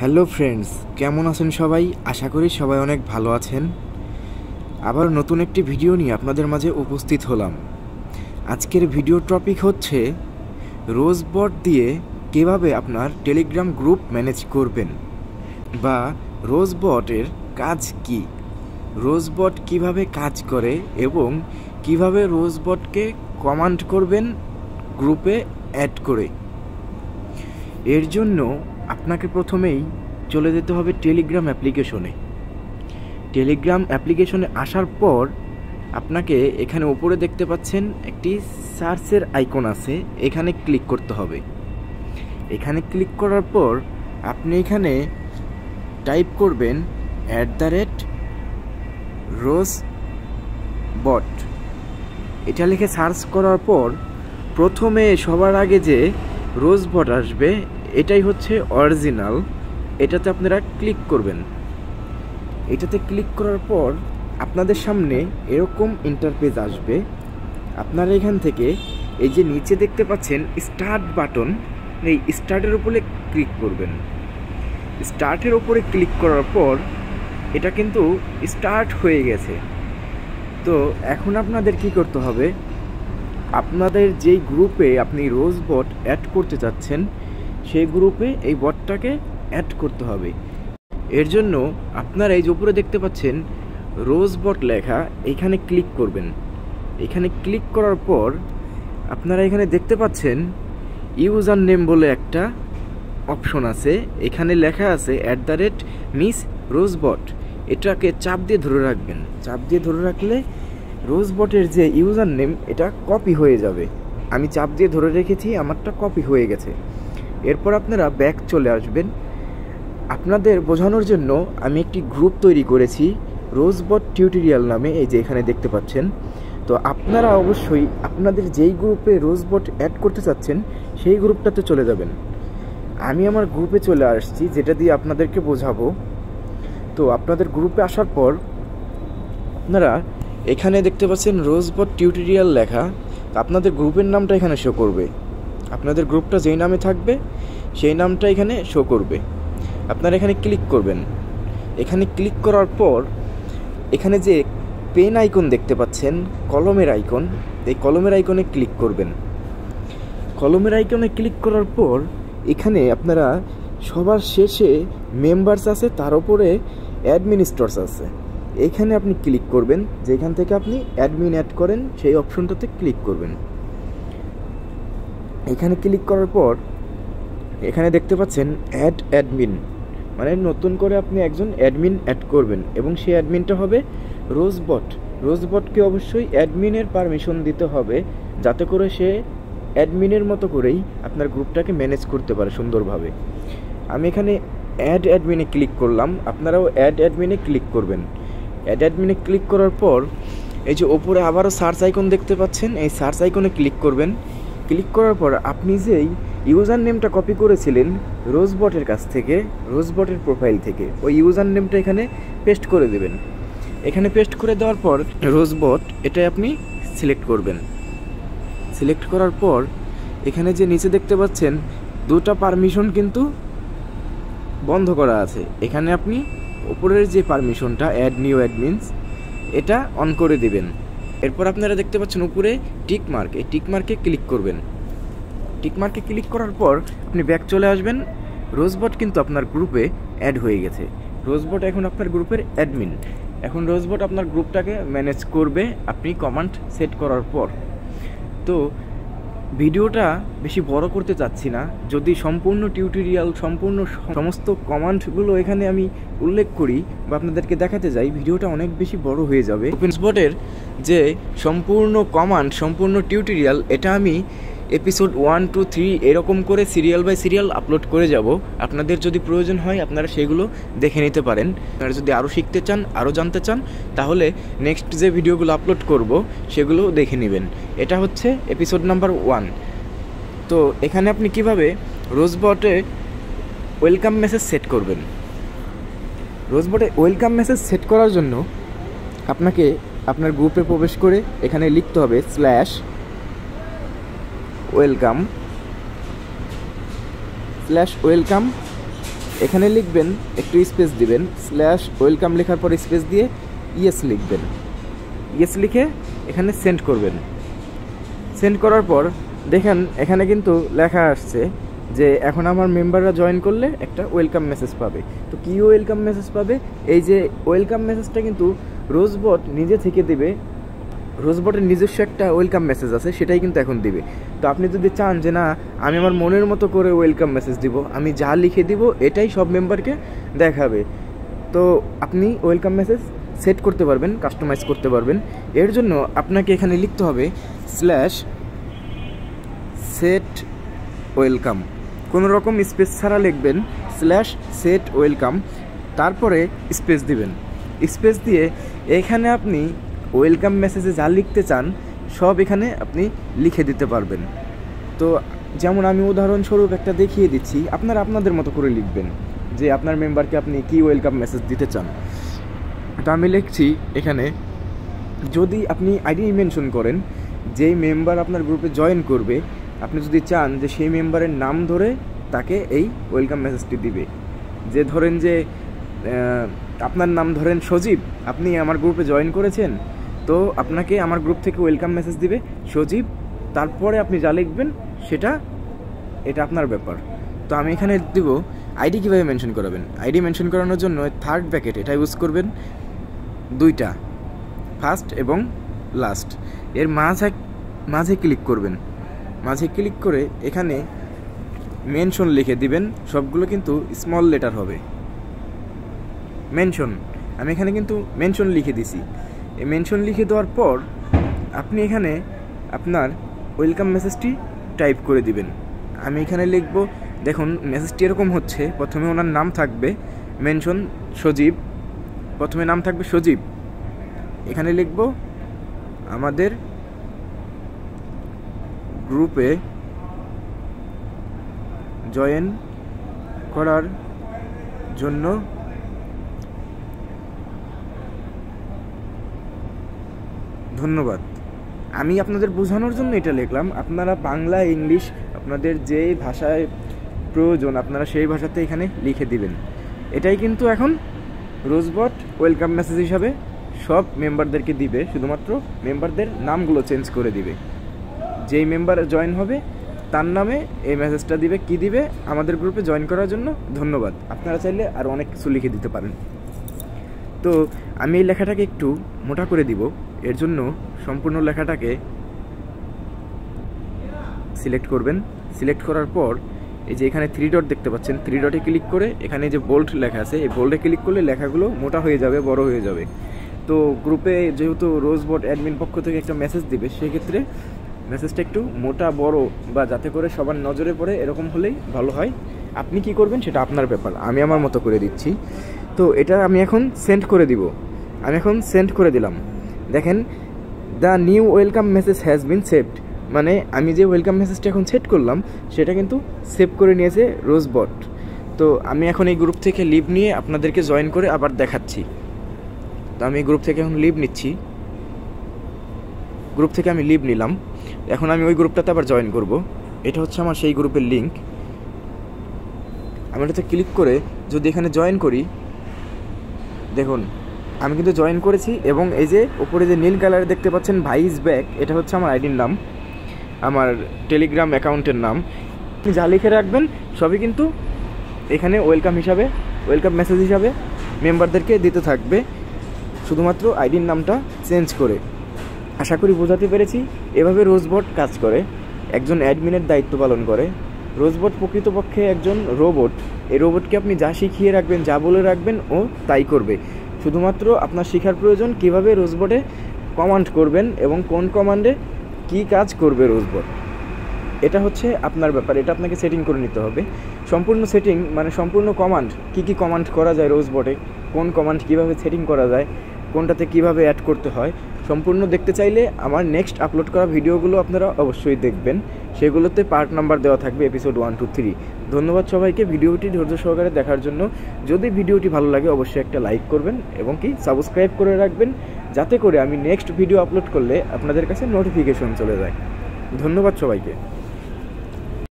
Hello friends, কেমন আছেন সবাই? আশা করি সবাই অনেক ভালো আছেন। আবার নতুন একটি ভিডিও নিয়ে আপনাদের মাঝে উপস্থিত হলাম। আজকের ভিডিও টপিক হচ্ছে রোজবট দিয়ে কিভাবে আপনার টেলিগ্রাম গ্রুপ ম্যানেজ করবেন, বা রোজবটের কাজ কি, রোজবট কিভাবে কাজ করে এবং কিভাবে রোজবটকে কমান্ড করবেন গ্রুপে অ্যাড করে। এর জন্য আপনাকে প্রথমেই চলে যেতে হবে টেলিগ্রাম অ্যাপ্লিকেশনে। টেলিগ্রাম অ্যাপ্লিকেশনে আসার পর আপনাকে এখানে উপরে দেখতে পাচ্ছেন একটি সার্চের আইকন আছে, এখানে ক্লিক করতে হবে। এখানে ক্লিক করার পর আপনি এখানে টাইপ করবেন @rosebot। এটা লিখে সার্চ করার পর প্রথমে সবার আগে যে রোজবট আসবে এটাই হচ্ছে অরিজিনাল, এটাতে আপনারা ক্লিক করবেন। এটাতে ক্লিক করার পর আপনাদের সামনে এরকম ইন্টারপেজ আসবে। আপনারা এখান থেকে এই যে নিচে দেখতে পাচ্ছেন স্টার্ট বাটন, এই স্টার্টের উপরে ক্লিক করবেন। স্টার্টের উপরে ক্লিক করার পর এটা কিন্তু স্টার্ট হয়ে গেছে। তো এখন আপনাদের কি করতে হবে, আপনাদের যেই গ্রুপে আপনি রোজবট অ্যাড করতে চাচ্ছেন সেই গ্রুপে এই বটটাকে অ্যাড করতে হবে। এর জন্য আপনারা এই যে উপরে দেখতে পাচ্ছেন রোজবট লেখা, এখানে ক্লিক করবেন। এখানে ক্লিক করার পর আপনারা এখানে দেখতে পাচ্ছেন ইউজার নেম বলে একটা অপশন আছে, এখানে লেখা আছে @Miss_Rosebot। এটাকে চাপ দিয়ে ধরে রাখবেন। চাপ দিয়ে ধরে রাখলে রোজবটের যে ইউজার নেম এটা কপি হয়ে যাবে। আমি চাপ দিয়ে ধরে রেখেছি, আমারটা কপি হয়ে গেছে। এরপর আপনারা ব্যাক চলে আসবেন। আপনাদের বোঝানোর জন্য আমি একটি গ্রুপ তৈরি করেছি রোজবট টিউটোরিয়াল নামে, এই যে এখানে দেখতে পাচ্ছেন। তো আপনারা অবশ্যই আপনাদের যেই গ্রুপে রোজবট অ্যাড করতে চাচ্ছেন সেই গ্রুপটাতে চলে যাবেন। আমি আমার গ্রুপে চলে আসছি, যেটা দিয়ে আপনাদেরকে বোঝাবো। তো আপনাদের গ্রুপে আসার পর আপনারা এখানে দেখতে পাচ্ছেন রোজবট টিউটোরিয়াল লেখা, আপনাদের গ্রুপের নামটা এখানে শো করবে। আপনাদের গ্রুপটা যেই নামে থাকবে সেই নামটা এখানে শো করবে। আপনারা এখানে ক্লিক করবেন। এখানে ক্লিক করার পর এখানে যে পেন আইকন দেখতে পাচ্ছেন, কলমের আইকন, এই কলমের আইকনে ক্লিক করবেন। কলমের আইকনে ক্লিক করার পর এখানে আপনারা সবার শেষে মেম্বার্স আছে, তার উপরে অ্যাডমিনিস্ট্রেটরস আছে, এখানে আপনি ক্লিক করবেন। যেখান থেকে আপনি অ্যাডমিন অ্যাড করেন সেই অপশনটাতে ক্লিক করবেন। এখানে ক্লিক করার পর এখানে দেখতে পাচ্ছেন অ্যাডমিন, মানে নতুন করে আপনি একজন অ্যাডমিন অ্যাড করবেন এবং সেই অ্যাডমিনটা হবে রোজবট। রোজবটকে অবশ্যই অ্যাডমিনের পারমিশন দিতে হবে, যাতে করে সে অ্যাডমিনের মতো করেই আপনার গ্রুপটাকে ম্যানেজ করতে পারে সুন্দরভাবে। আমি এখানে অ্যাডমিনে ক্লিক করলাম, আপনারাও অ্যাডমিনে ক্লিক করবেন। অ্যাডমিনে ক্লিক করার পর এই যে ওপরে আবারও সার্চ আইকন দেখতে পাচ্ছেন, এই সার্চ আইকনে ক্লিক করবেন। ক্লিক করার পর আপনি যেই ইউজার নেমটা কপি করেছিলেন রোজবটের কাছ থেকে, রোজবটের প্রোফাইল থেকে, ওই ইউজার নেমটা এখানে পেস্ট করে দেবেন। এখানে পেস্ট করে দেওয়ার পর রোজবট এটাই আপনি সিলেক্ট করবেন। সিলেক্ট করার পর এখানে যে নিচে দেখতে পাচ্ছেন দুটো পারমিশন কিন্তু বন্ধ করা আছে, এখানে আপনি উপরের যে পারমিশনটা অ্যাড নিউ অ্যাডমিনস, এটা অন করে দিবেন। এরপর আপনারা দেখতে পাচ্ছেন উপরে টিক মার্ক, এই টিক মার্কে ক্লিক করবেন। টিক মার্কে ক্লিক করার পর আপনি ব্যাক চলে আসবেন। রোজবট কিন্তু আপনার গ্রুপে অ্যাড হয়ে গেছে। রোজবট এখন আপনার গ্রুপের অ্যাডমিন। এখন রোজবট আপনার গ্রুপটাকে ম্যানেজ করবে আপনি কমান্ড সেট করার পর। তো ভিডিওটা বেশি বড় করতে চাচ্ছি না, যদি সম্পূর্ণ টিউটোরিয়াল সমস্ত কমান্ডগুলো এখানে আমি উল্লেখ করি বা আপনাদেরকে দেখাতে যাই, ভিডিওটা অনেক বেশি বড় হয়ে যাবে। রোজবটের যে সম্পূর্ণ কমান্ড, সম্পূর্ণ টিউটোরিয়াল, এটা আমি এপিসোড 1, 2, 3 এরকম করে সিরিয়াল বাই সিরিয়াল আপলোড করে যাব। আপনাদের যদি প্রয়োজন হয় আপনারা সেগুলো দেখে নিতে পারেন। আপনারা যদি আরও শিখতে চান, আরও জানতে চান, তাহলে নেক্সট যে ভিডিওগুলো আপলোড করব সেগুলো দেখে নেবেন। এটা হচ্ছে এপিসোড নাম্বার 1। তো এখানে আপনি কিভাবে রোজবটে ওয়েলকাম মেসেজ সেট করবেন। রোজবটে ওয়েলকাম মেসেজ সেট করার জন্য আপনাকে আপনার গ্রুপে প্রবেশ করে এখানে লিখতে হবে /ওয়েলকাম এখানে লিখবেন, একটু স্পেস দিবেন, ওয়েলকাম লেখার পর স্পেস দিয়ে ইয়েস লিখবেন। ইয়েস লিখে এখানে সেন্ড করবেন। সেন্ড করার পর দেখেন এখানে কিন্তু লেখা আসছে যে এখন আমার মেম্বাররা জয়েন করলে একটা ওয়েলকাম মেসেজ পাবে। তো কী ওয়েলকাম মেসেজ পাবে? এই যে ওয়েলকাম মেসেজটা কিন্তু রোজবট নিজে থেকে দেবে। রোজবটের নিজস্ব একটা ওয়েলকাম মেসেজ আছে, সেটাই কিন্তু এখন দিবে। তো আপনি যদি চান যে না আমি আমার মনের মতো করে ওয়েলকাম মেসেজ দিব, আমি যা লিখে দিব এটাই সব মেম্বারকে দেখাবে, তো আপনি ওয়েলকাম মেসেজ সেট করতে পারবেন, কাস্টমাইজ করতে পারবেন। এর জন্য আপনাকে এখানে লিখতে হবে সেট ওয়েলকাম, কোনো রকম স্পেস ছাড়া লিখবেন সেট ওয়েলকাম, তারপরে স্পেস দিবেন। স্পেস দিয়ে এখানে আপনি ওয়েলকাম মেসেজে যা লিখতে চান সব এখানে আপনি লিখে দিতে পারবেন। তো যেমন আমি উদাহরণস্বরূপ একটা দেখিয়ে দিচ্ছি, আপনারা আপনাদের মতো করে লিখবেন যে আপনার মেম্বারকে আপনি কি ওয়েলকাম মেসেজ দিতে চান। তো আমি লিখছি এখানে, যদি আপনি আইডি মেনশন করেন যেই মেম্বার আপনার গ্রুপে জয়েন করবে, আপনি যদি চান যে সেই মেম্বারের নাম ধরে তাকে এই ওয়েলকাম মেসেজটি দিবে, যে ধরেন যে আপনার নাম ধরেন সজীব, আপনি আমার গ্রুপে জয়েন করেছেন, তো আপনাকে আমার গ্রুপ থেকে ওয়েলকাম মেসেজ দিবে সজীব, তারপরে আপনি যা লিখবেন এটা আপনার ব্যাপার। তো আমি এখানে দিব আইডি কীভাবে মেনশন করাবেন। আইডি মেনশন করানোর জন্য থার্ড ব্র্যাকেট এটা ইউজ করবেন, দুইটা, ফার্স্ট এবং লাস্ট, এর মাঝে ক্লিক করবেন। মাঝে ক্লিক করে এখানে মেনশন লিখে দিবেন, সবগুলো কিন্তু স্মল লেটার হবে। মেনশন, আমি এখানে কিন্তু মেনশন লিখে দিছি। এই মেনশন লিখে দেওয়ার পর আপনি এখানে আপনার ওয়েলকাম মেসেজটি টাইপ করে দিবেন। আমি এখানে লিখব, দেখুন মেসেজটি এরকম হচ্ছে, প্রথমে ওনার নাম থাকবে মেনশন সজীব, প্রথমে নাম থাকবে সজীব, এখানে লিখব আমাদের গ্রুপে জয়েন করার জন্য ধন্যবাদ। আমি আপনাদের বোঝানোর জন্য এটা লিখলাম, আপনারা বাংলা ইংলিশ আপনাদের যে ভাষায় প্রয়োজন আপনারা সেই ভাষাতে এখানে লিখে দিবেন। এটাই কিন্তু এখন রোজবট ওয়েলকাম মেসেজ হিসাবে সব মেম্বারদেরকে দিবে, শুধুমাত্র মেম্বারদের নামগুলো চেঞ্জ করে দিবে। যেই মেম্বার জয়েন হবে তার নামে এই মেসেজটা দিবে, কি দিবে, আমাদের গ্রুপে জয়েন করার জন্য ধন্যবাদ। আপনারা চাইলে আর অনেক কিছু লিখে দিতে পারেন। তো আমি এই লেখাটাকে একটু মোটা করে দিব, এর জন্য সম্পূর্ণ লেখাটাকে সিলেক্ট করবেন। সিলেক্ট করার পর এই যে এখানে 3 ডট দেখতে পাচ্ছেন, 3 ডটে ক্লিক করে এখানে যে বোল্ড লেখা আছে, এই বোল্ডে ক্লিক করলে লেখাগুলো মোটা হয়ে যাবে, বড় হয়ে যাবে। তো গ্রুপে যেহেতু রোজবট অ্যাডমিন পক্ষ থেকে একটা মেসেজ দিবে, সেক্ষেত্রে মেসেজটা একটু মোটা বড় বা যাতে করে সবার নজরে পড়ে এরকম হলেই ভালো হয়। আপনি কি করবেন সেটা আপনার ব্যাপার, আমি আমার মতো করে দিচ্ছি। তো এটা আমি এখন সেন্ড করে দিব। আমি এখন সেন্ড করে দিলাম। দেখেন the new welcome message has been saved, মানে আমি যে ওয়েলকাম মেসেজটা এখন সেট করলাম সেটা কিন্তু সেভ করে নিয়েছে রোজবট। তো আমি এখন এই গ্রুপ থেকে লিভ নিয়ে আপনাদেরকে জয়েন করে আবার দেখাচ্ছি। তো আমি এই গ্রুপ থেকে এখন লিভ নিচ্ছি, গ্রুপ থেকে আমি লিভ নিলাম। এখন আমি ওই গ্রুপটাতে আবার জয়েন করব। এটা হচ্ছে আমার সেই গ্রুপের লিঙ্ক। আমি এটাতে ক্লিক করে যদি এখানে জয়েন করি, দেখুন আমি কিন্তু জয়েন করেছি, এবং এই যে উপরে যে নীল কালারে দেখতে পাচ্ছেন ভাইস ব্যাক, এটা হচ্ছে আমার আইডির নাম, আমার টেলিগ্রাম অ্যাকাউন্টের নাম। আপনি যা লিখে রাখবেন সবই কিন্তু এখানে ওয়েলকাম মেসেজ হিসাবে মেম্বারদেরকে দিতে থাকবে, শুধুমাত্র আইডির নামটা চেঞ্জ করে। আশা করি বোঝাতে পেরেছি। এভাবে রোজবট কাজ করে, একজন অ্যাডমিনের দায়িত্ব পালন করে। রোজবট প্রকৃতপক্ষে একজন রোবট। এই রোবটকে আপনি যা শিখিয়ে রাখবেন, যা বলে রাখবেন ও তাই করবে। শুধুমাত্র আপনার শেখার প্রয়োজন কীভাবে রোজবটে কমান্ড করবেন এবং কোন কমান্ডে কি কাজ করবে রোজবট। এটা হচ্ছে আপনার ব্যাপার, এটা আপনাকে সেটিং করে নিতে হবে। সম্পূর্ণ সেটিং মানে সম্পূর্ণ কমান্ড, কি কমান্ড করা যায় রোজবটে, কোন কমান্ড কিভাবে সেটিং করা যায়, কোনটাতে কিভাবে অ্যাড করতে হয়, সম্পূর্ণ দেখতে চাইলে আমার নেক্সট আপলোড করা ভিডিওগুলো আপনারা অবশ্যই দেখবেন। সেগুলোতে পার্ট নাম্বার দেওয়া থাকবে, এপিসোড 1, 2, 3। ধন্যবাদ সবাইকে ভিডিওটি ধৈর্য সহকারে দেখার জন্য। যদি ভিডিওটি ভালো লাগে অবশ্যই একটা লাইক করবেন এবং সাবস্ক্রাইব করে রাখবেন, যাতে করে আমি নেক্সট ভিডিও আপলোড করলে আপনাদের কাছে নোটিফিকেশন চলে যায়। ধন্যবাদ সবাইকে।